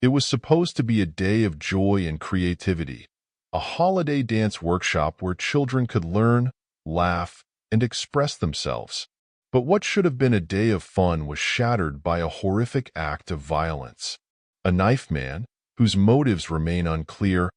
It was supposed to be a day of joy and creativity, a holiday dance workshop where children could learn, laugh, and express themselves. But what should have been a day of fun was shattered by a horrific act of violence. A knife man, whose motives remain unclear,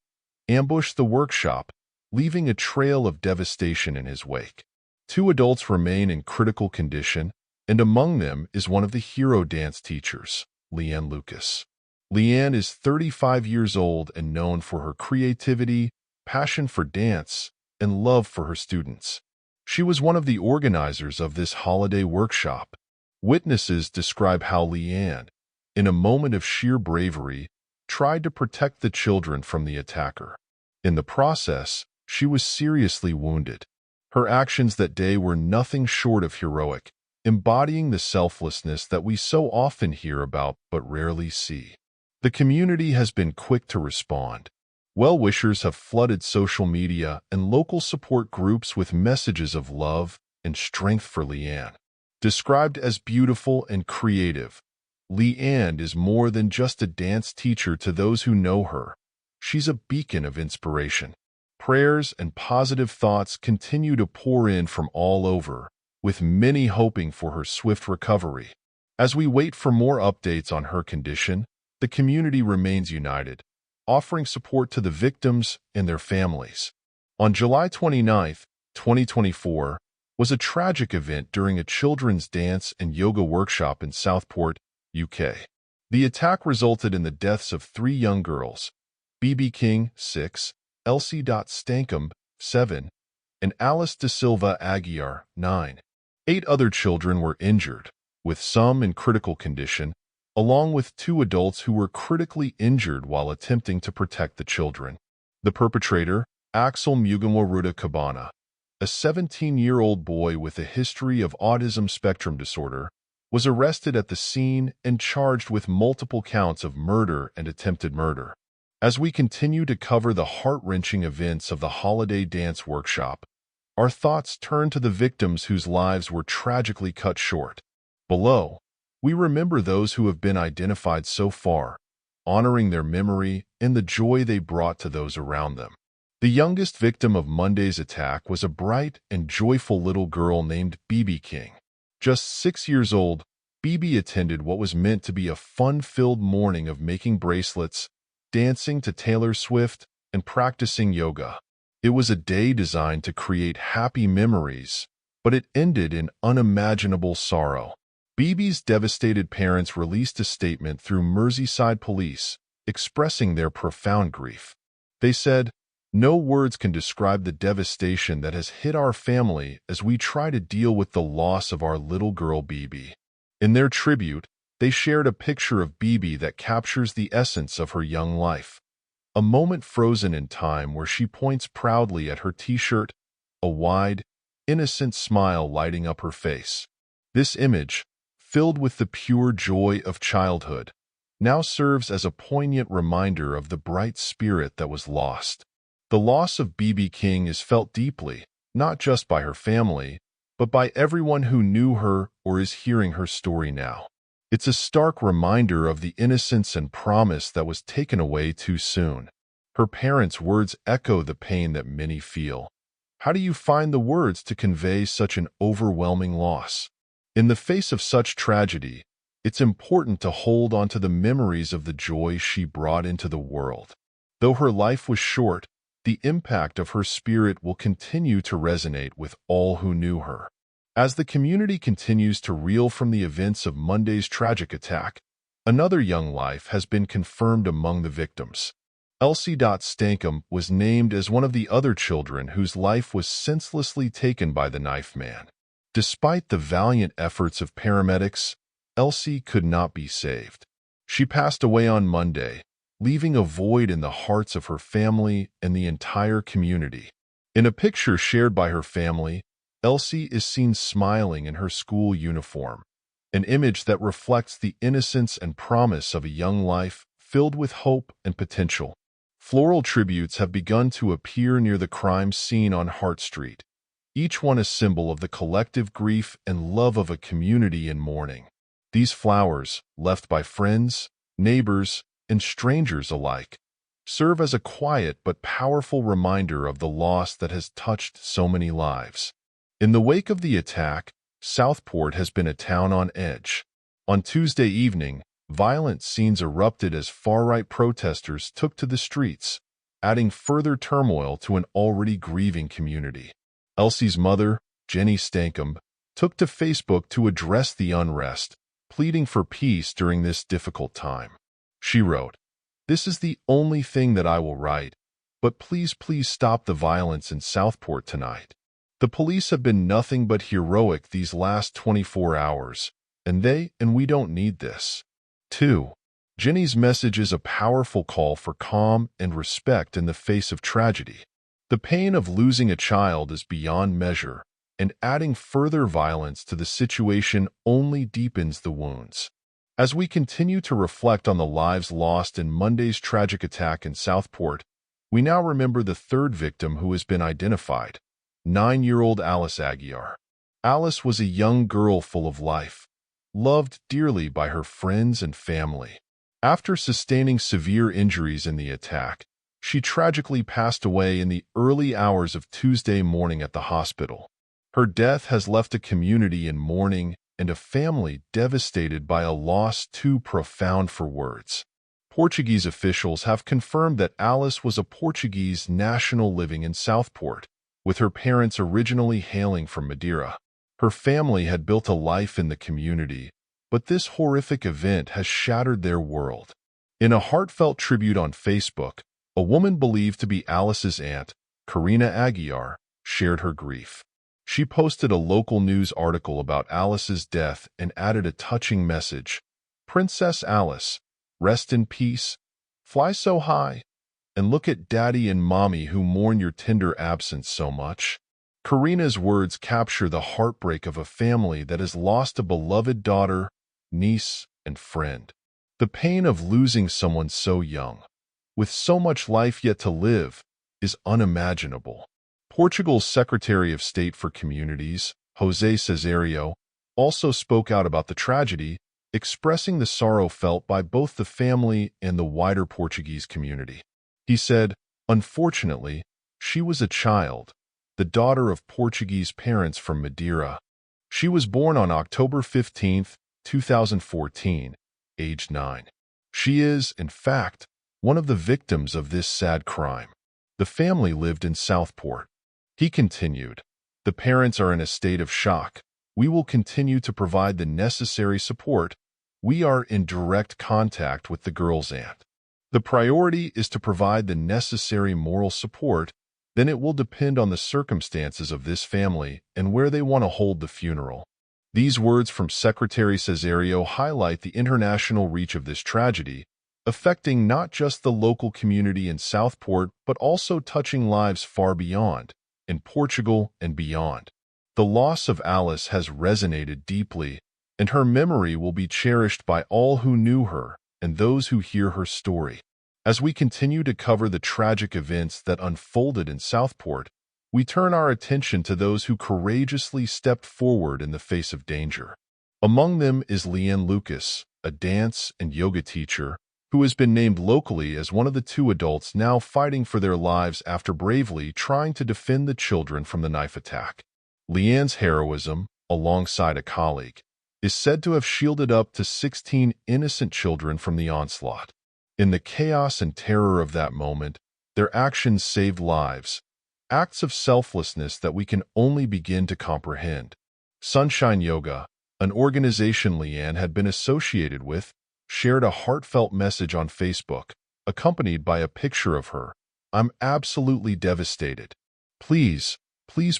ambushed the workshop, leaving a trail of devastation in his wake. 2 adults remain in critical condition, and among them is one of the hero dance teachers, Leanne Lucas. Leanne is 35 years old and known for her creativity, passion for dance, and love for her students. She was one of the organizers of this holiday workshop. Witnesses describe how Leanne, in a moment of sheer bravery, tried to protect the children from the attacker. In the process, she was seriously wounded. Her actions that day were nothing short of heroic, embodying the selflessness that we so often hear about but rarely see. The community has been quick to respond. Well-wishers have flooded social media and local support groups with messages of love and strength for Leanne. Described as beautiful and creative, Leanne is more than just a dance teacher to those who know her. She's a beacon of inspiration. Prayers and positive thoughts continue to pour in from all over, with many hoping for her swift recovery. As we wait for more updates on her condition, the community remains united, offering support to the victims and their families. On July 29, 2024, was a tragic event during a children's dance and yoga workshop in Southport, UK. The attack resulted in the deaths of 3 young girls, Bebe King, 6, Elsie Dot Stancombe, 7, and Alice Dasilva Aguiar, 9. 8 other children were injured, with some in critical condition, along with 2 adults who were critically injured while attempting to protect the children. The perpetrator, Axel Muganwa Rudakubana, a 17-year-old boy with a history of autism spectrum disorder, was arrested at the scene and charged with multiple counts of murder and attempted murder. As we continue to cover the heart-wrenching events of the holiday dance workshop, our thoughts turn to the victims whose lives were tragically cut short. Below, we remember those who have been identified so far, honoring their memory and the joy they brought to those around them. The youngest victim of Monday's attack was a bright and joyful little girl named Bebe King. Just 6 years old, Bebe attended what was meant to be a fun-filled morning of making bracelets, dancing to Taylor Swift, and practicing yoga. It was a day designed to create happy memories, but it ended in unimaginable sorrow. Bebe's devastated parents released a statement through Merseyside police, expressing their profound grief. They said, "No words can describe the devastation that has hit our family as we try to deal with the loss of our little girl Bebe." In their tribute, they shared a picture of Bebe that captures the essence of her young life. A moment frozen in time where she points proudly at her t-shirt, a wide, innocent smile lighting up her face. This image, filled with the pure joy of childhood, now serves as a poignant reminder of the bright spirit that was lost. The loss of Bebe King is felt deeply, not just by her family, but by everyone who knew her or is hearing her story now. It's a stark reminder of the innocence and promise that was taken away too soon. Her parents' words echo the pain that many feel. How do you find the words to convey such an overwhelming loss? In the face of such tragedy, it's important to hold on to the memories of the joy she brought into the world. Though her life was short, the impact of her spirit will continue to resonate with all who knew her. As the community continues to reel from the events of Monday's tragic attack, another young life has been confirmed among the victims. Elsie Dot Stancombe was named as one of the other children whose life was senselessly taken by the knife man. Despite the valiant efforts of paramedics, Elsie could not be saved. She passed away on Monday, leaving a void in the hearts of her family and the entire community. In a picture shared by her family, Elsie is seen smiling in her school uniform, an image that reflects the innocence and promise of a young life filled with hope and potential. Floral tributes have begun to appear near the crime scene on Hart Street, each one a symbol of the collective grief and love of a community in mourning. These flowers, left by friends, neighbors, and strangers alike, serve as a quiet but powerful reminder of the loss that has touched so many lives. In the wake of the attack, Southport has been a town on edge. On Tuesday evening, violent scenes erupted as far-right protesters took to the streets, adding further turmoil to an already grieving community. Elsie's mother, Jenny Stancombe, took to Facebook to address the unrest, pleading for peace during this difficult time. She wrote, "This is the only thing that I will write, but please stop the violence in Southport tonight. The police have been nothing but heroic these last 24 hours, and we don't need this." 2. Jenny's message is a powerful call for calm and respect in the face of tragedy. The pain of losing a child is beyond measure, and adding further violence to the situation only deepens the wounds. As we continue to reflect on the lives lost in Monday's tragic attack in Southport, we now remember the third victim who has been identified, 9-year-old Alice Aguiar. Alice was a young girl full of life, loved dearly by her friends and family. After sustaining severe injuries in the attack, she tragically passed away in the early hours of Tuesday morning at the hospital. Her death has left a community in mourning and a family devastated by a loss too profound for words. Portuguese officials have confirmed that Alice was a Portuguese national living in Southport, with her parents originally hailing from Madeira. Her family had built a life in the community, but this horrific event has shattered their world. In a heartfelt tribute on Facebook, a woman believed to be Alice's aunt, Karina Aguiar, shared her grief. She posted a local news article about Alice's death and added a touching message: "Princess Alice, rest in peace, fly so high, and look at Daddy and Mommy who mourn your tender absence so much." Karina's words capture the heartbreak of a family that has lost a beloved daughter, niece, and friend. The pain of losing someone so young, with so much life yet to live, is unimaginable. Portugal's Secretary of State for Communities, José Cesario, also spoke out about the tragedy, expressing the sorrow felt by both the family and the wider Portuguese community. He said, "Unfortunately, she was a child, the daughter of Portuguese parents from Madeira. She was born on October 15, 2014, aged 9. She is, in fact, one of the victims of this sad crime." The family lived in Southport. He continued, "The parents are in a state of shock. We will continue to provide the necessary support. We are in direct contact with the girl's aunt. The priority is to provide the necessary moral support, then it will depend on the circumstances of this family and where they want to hold the funeral." These words from Secretary Cesario highlight the international reach of this tragedy, affecting not just the local community in Southport but also touching lives far beyond, in Portugal and beyond. The loss of Alice has resonated deeply, and her memory will be cherished by all who knew her and those who hear her story. As we continue to cover the tragic events that unfolded in Southport, we turn our attention to those who courageously stepped forward in the face of danger. Among them is Leanne Lucas, a dance and yoga teacher, who has been named locally as one of the 2 adults now fighting for their lives after bravely trying to defend the children from the knife attack. Leanne's heroism, alongside a colleague, is said to have shielded up to 16 innocent children from the onslaught. In the chaos and terror of that moment, their actions saved lives, acts of selflessness that we can only begin to comprehend. Sunshine Yoga, an organization Leanne had been associated with, shared a heartfelt message on Facebook, accompanied by a picture of her. "I'm absolutely devastated. Please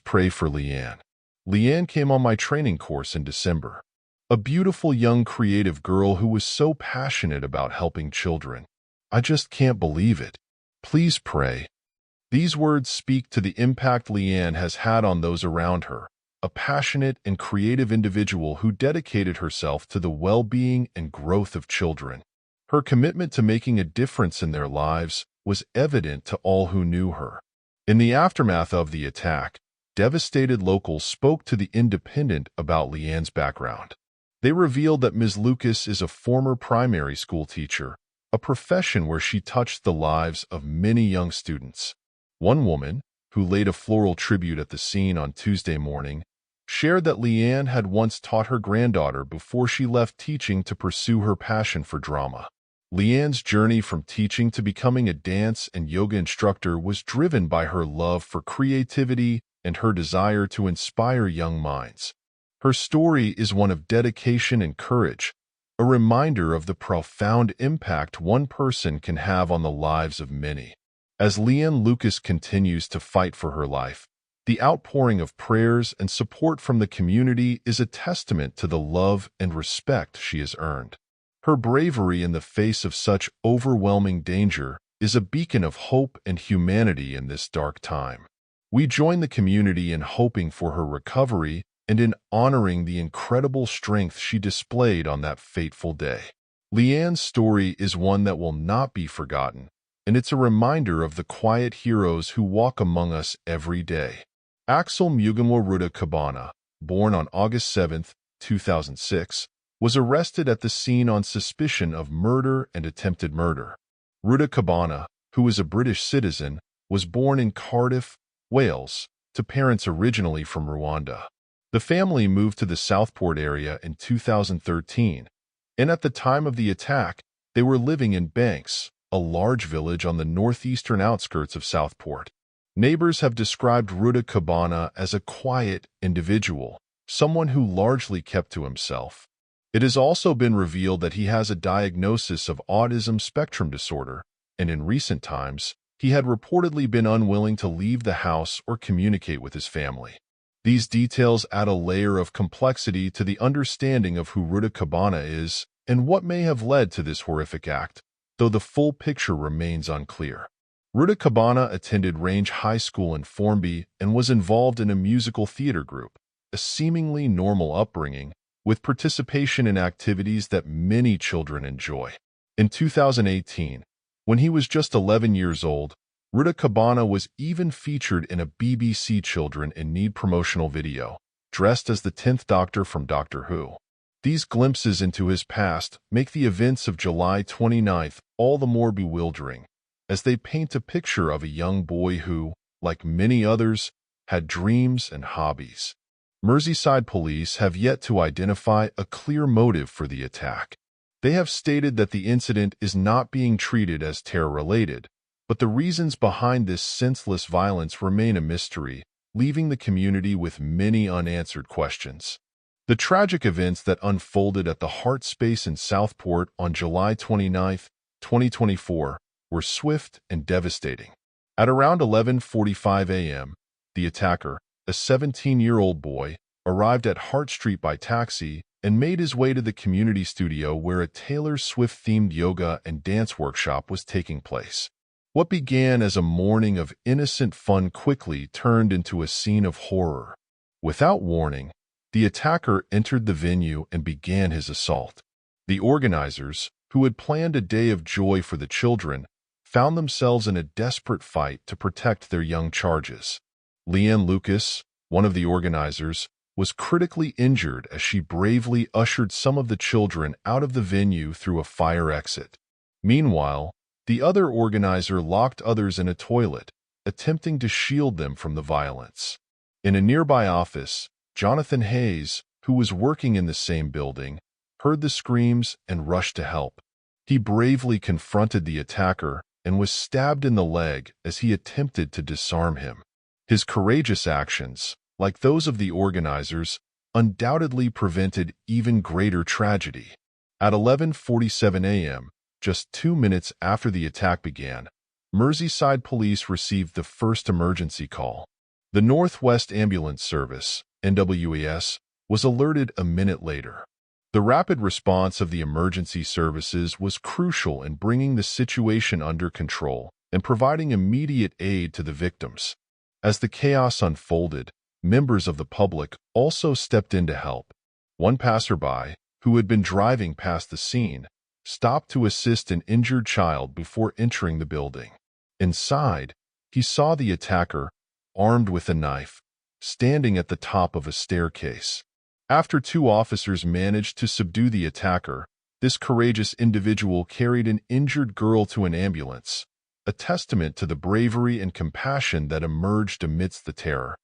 pray for Leanne. Leanne came on my training course in December. A beautiful young creative girl who was so passionate about helping children. I just can't believe it. Please pray." These words speak to the impact Leanne has had on those around her, a passionate and creative individual who dedicated herself to the well-being and growth of children. Her commitment to making a difference in their lives was evident to all who knew her. In the aftermath of the attack, devastated locals spoke to The Independent about Leanne's background. They revealed that Ms. Lucas is a former primary school teacher, a profession where she touched the lives of many young students. One woman, who laid a floral tribute at the scene on Tuesday morning, shared that Leanne had once taught her granddaughter before she left teaching to pursue her passion for drama. Leanne's journey from teaching to becoming a dance and yoga instructor was driven by her love for creativity and her desire to inspire young minds. Her story is one of dedication and courage, a reminder of the profound impact one person can have on the lives of many. As Leanne Lucas continues to fight for her life, the outpouring of prayers and support from the community is a testament to the love and respect she has earned. Her bravery in the face of such overwhelming danger is a beacon of hope and humanity in this dark time. We join the community in hoping for her recovery and in honoring the incredible strength she displayed on that fateful day. Leanne's story is one that will not be forgotten, and it's a reminder of the quiet heroes who walk among us every day. Axel Muganwa Rudakubana, born on August 7, 2006, was arrested at the scene on suspicion of murder and attempted murder. Rudakubana, who is a British citizen, was born in Cardiff, Wales, to parents originally from Rwanda. The family moved to the Southport area in 2013, and at the time of the attack, they were living in Banks, a large village on the northeastern outskirts of Southport. Neighbors have described Rudakubana as a quiet individual, someone who largely kept to himself. It has also been revealed that he has a diagnosis of autism spectrum disorder, and in recent times, he had reportedly been unwilling to leave the house or communicate with his family. These details add a layer of complexity to the understanding of who Rudakubana is and what may have led to this horrific act, though the full picture remains unclear. Rudakubana attended Range High School in Formby and was involved in a musical theater group, a seemingly normal upbringing, with participation in activities that many children enjoy. In 2018, when he was just 11 years old, Rudakubana was even featured in a BBC Children in Need promotional video, dressed as the 10th Doctor from Doctor Who. These glimpses into his past make the events of July 29 all the more bewildering, as they paint a picture of a young boy who, like many others, had dreams and hobbies. Merseyside police have yet to identify a clear motive for the attack. They have stated that the incident is not being treated as terror-related, but the reasons behind this senseless violence remain a mystery, leaving the community with many unanswered questions. The tragic events that unfolded at the Heart Space in Southport on July 29, 2024, were swift and devastating. At around 11:45 a.m., the attacker, a 17-year-old boy, arrived at Hart Street by taxi and made his way to the community studio where a Taylor Swift-themed yoga and dance workshop was taking place. What began as a morning of innocent fun quickly turned into a scene of horror. Without warning, the attacker entered the venue and began his assault. The organizers, who had planned a day of joy for the children, found themselves in a desperate fight to protect their young charges. Leanne Lucas, one of the organizers, was critically injured as she bravely ushered some of the children out of the venue through a fire exit. Meanwhile, the other organizer locked others in a toilet, attempting to shield them from the violence. In a nearby office, Jonathan Hayes, who was working in the same building, heard the screams and rushed to help. He bravely confronted the attacker and was stabbed in the leg as he attempted to disarm him. His courageous actions, like those of the organizers, undoubtedly prevented even greater tragedy. At 11:47 a.m., just 2 minutes after the attack began, Merseyside police received the first emergency call. The Northwest Ambulance Service, NWAS, was alerted a minute later. The rapid response of the emergency services was crucial in bringing the situation under control and providing immediate aid to the victims. As the chaos unfolded, members of the public also stepped in to help. One passerby, who had been driving past the scene, stopped to assist an injured child before entering the building. Inside, he saw the attacker, armed with a knife, standing at the top of a staircase. After 2 officers managed to subdue the attacker, This courageous individual carried an injured girl to an ambulance, a testament to the bravery and compassion that emerged amidst the terror.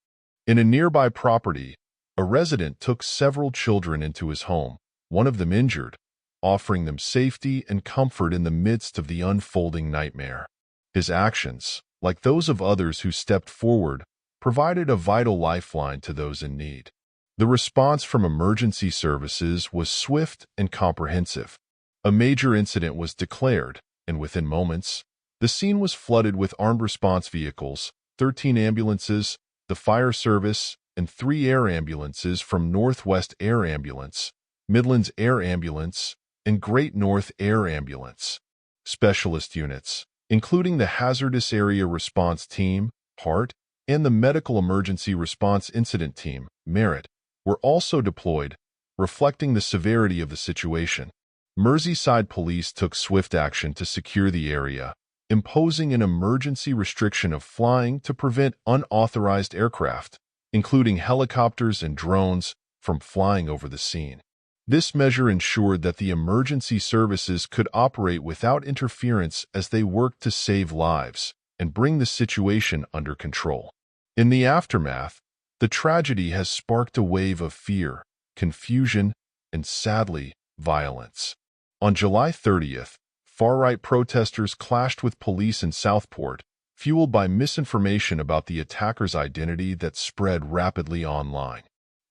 In a nearby property, a resident took several children into his home, one of them injured, offering them safety and comfort in the midst of the unfolding nightmare. His actions, like those of others who stepped forward, provided a vital lifeline to those in need. The response from emergency services was swift and comprehensive. A major incident was declared, and within moments, the scene was flooded with armed response vehicles, 13 ambulances, the fire service, and 3 air ambulances from Northwest Air Ambulance, Midlands Air Ambulance, and Great North Air Ambulance. Specialist units, including the Hazardous Area Response Team, HART, and the Medical Emergency Response Incident Team, MERIT, were also deployed, reflecting the severity of the situation. Merseyside police took swift action to secure the area, imposing an emergency restriction of flying to prevent unauthorized aircraft, including helicopters and drones, from flying over the scene. This measure ensured that the emergency services could operate without interference as they worked to save lives and bring the situation under control. In the aftermath, the tragedy has sparked a wave of fear, confusion, and sadly, violence. On July 30th, far-right protesters clashed with police in Southport, fueled by misinformation about the attacker's identity that spread rapidly online.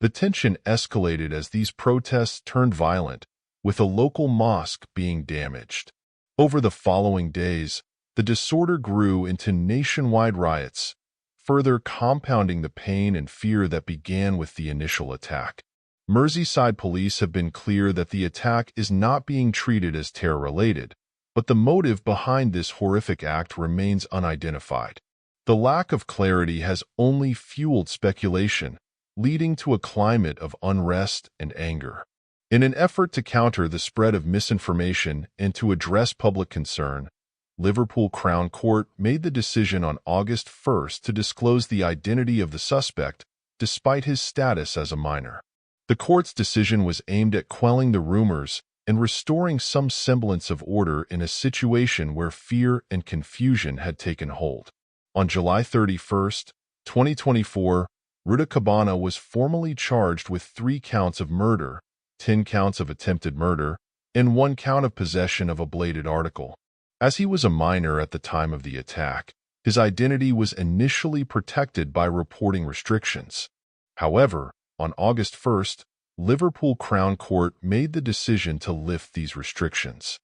The tension escalated as these protests turned violent, with a local mosque being damaged. Over the following days, the disorder grew into nationwide riots, further compounding the pain and fear that began with the initial attack. Merseyside police have been clear that the attack is not being treated as terror-related, but the motive behind this horrific act remains unidentified. The lack of clarity has only fueled speculation, leading to a climate of unrest and anger. In an effort to counter the spread of misinformation and to address public concern, Liverpool Crown Court made the decision on August 1st to disclose the identity of the suspect, despite his status as a minor. The court's decision was aimed at quelling the rumors and restoring some semblance of order in a situation where fear and confusion had taken hold. On July 31st, 2024, Rudakubana was formally charged with 3 counts of murder, 10 counts of attempted murder, and 1 count of possession of a bladed article. As he was a minor at the time of the attack, his identity was initially protected by reporting restrictions. However, on August 1st, Liverpool Crown Court made the decision to lift these restrictions.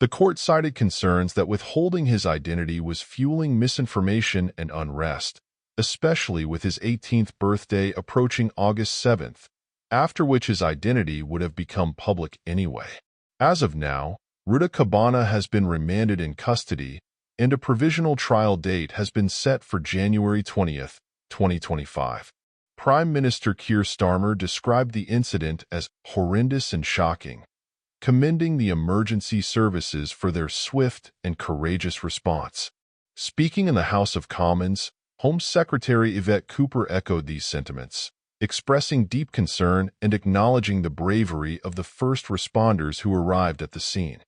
The court cited concerns that withholding his identity was fueling misinformation and unrest, especially with his 18th birthday approaching August 7th, after which his identity would have become public anyway. As of now, Rudakubana has been remanded in custody, and a provisional trial date has been set for January 20th, 2025. Prime Minister Keir Starmer described the incident as horrendous and shocking, commending the emergency services for their swift and courageous response. Speaking in the House of Commons, Home Secretary Yvette Cooper echoed these sentiments, expressing deep concern and acknowledging the bravery of the first responders who arrived at the scene.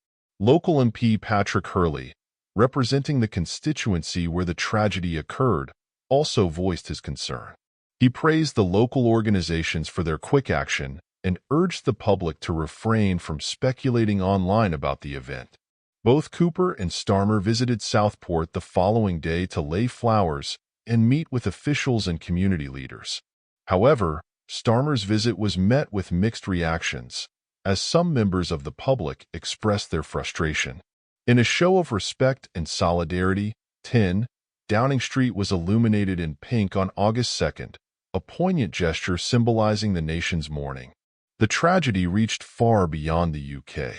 Local MP Patrick Hurley, representing the constituency where the tragedy occurred, also voiced his concern. He praised the local organizations for their quick action and urged the public to refrain from speculating online about the event. Both Cooper and Starmer visited Southport the following day to lay flowers and meet with officials and community leaders. However, Starmer's visit was met with mixed reactions, as some members of the public expressed their frustration. In a show of respect and solidarity, 10 Downing Street was illuminated in pink on August 2nd, a poignant gesture symbolizing the nation's mourning. The tragedy reached far beyond the UK.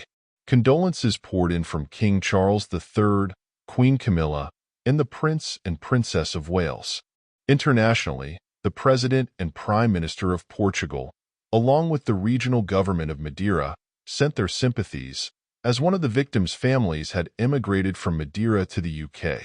Condolences poured in from King Charles III, Queen Camilla, and the Prince and Princess of Wales. Internationally, the President and Prime Minister of Portugal, along with the regional government of Madeira, sent their sympathies, as one of the victims' families had emigrated from Madeira to the UK.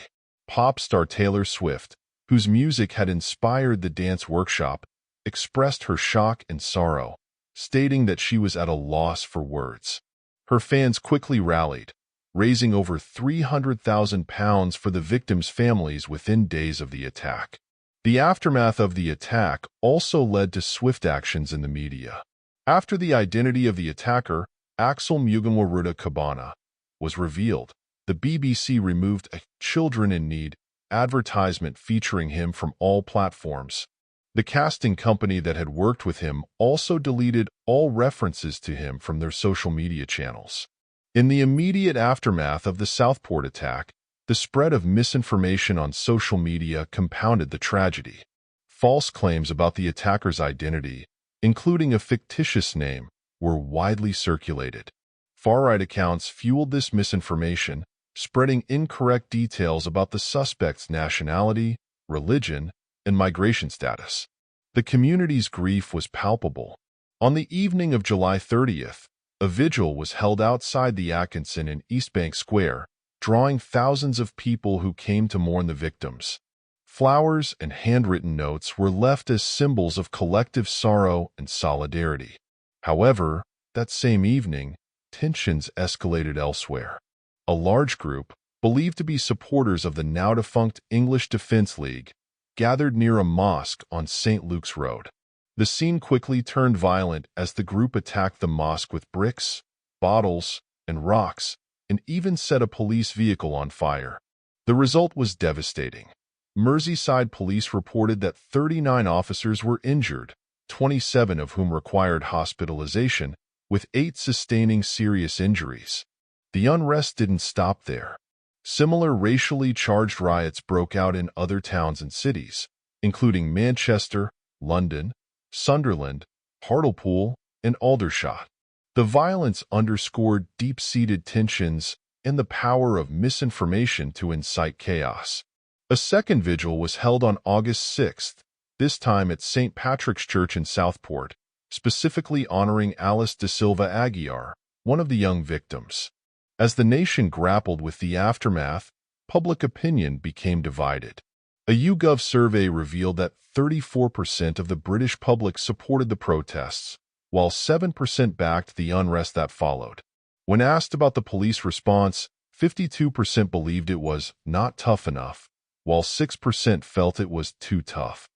Pop star Taylor Swift, whose music had inspired the dance workshop, expressed her shock and sorrow, stating that she was at a loss for words. Her fans quickly rallied, raising over £300,000 for the victims' families within days of the attack. The aftermath of the attack also led to swift actions in the media. After the identity of the attacker, Axel Muganwa Rudakubana, was revealed, the BBC removed a "Children in Need" advertisement featuring him from all platforms. The casting company that had worked with him also deleted all references to him from their social media channels. In the immediate aftermath of the Southport attack, the spread of misinformation on social media compounded the tragedy. False claims about the attacker's identity, including a fictitious name, were widely circulated. Far-right accounts fueled this misinformation, spreading incorrect details about the suspect's nationality, religion, and migration status. The community's grief was palpable. On the evening of July 30th, a vigil was held outside the Atkinson in Eastbank Square, drawing thousands of people who came to mourn the victims. Flowers and handwritten notes were left as symbols of collective sorrow and solidarity. However, that same evening, tensions escalated elsewhere. A large group, believed to be supporters of the now-defunct English Defence League, gathered near a mosque on St. Luke's Road. The scene quickly turned violent as the group attacked the mosque with bricks, bottles, and rocks, and even set a police vehicle on fire. The result was devastating. Merseyside police reported that 39 officers were injured, 27 of whom required hospitalization, with 8 sustaining serious injuries. The unrest didn't stop there. Similar racially charged riots broke out in other towns and cities, including Manchester, London, Sunderland, Hartlepool, and Aldershot. The violence underscored deep-seated tensions and the power of misinformation to incite chaos. A second vigil was held on August 6th, this time at St. Patrick's Church in Southport, specifically honoring Alice Dasilva Aguiar, one of the young victims. As the nation grappled with the aftermath, public opinion became divided. A YouGov survey revealed that 34% of the British public supported the protests, while 7% backed the unrest that followed. When asked about the police response, 52% believed it was not tough enough, while 6% felt it was too tough.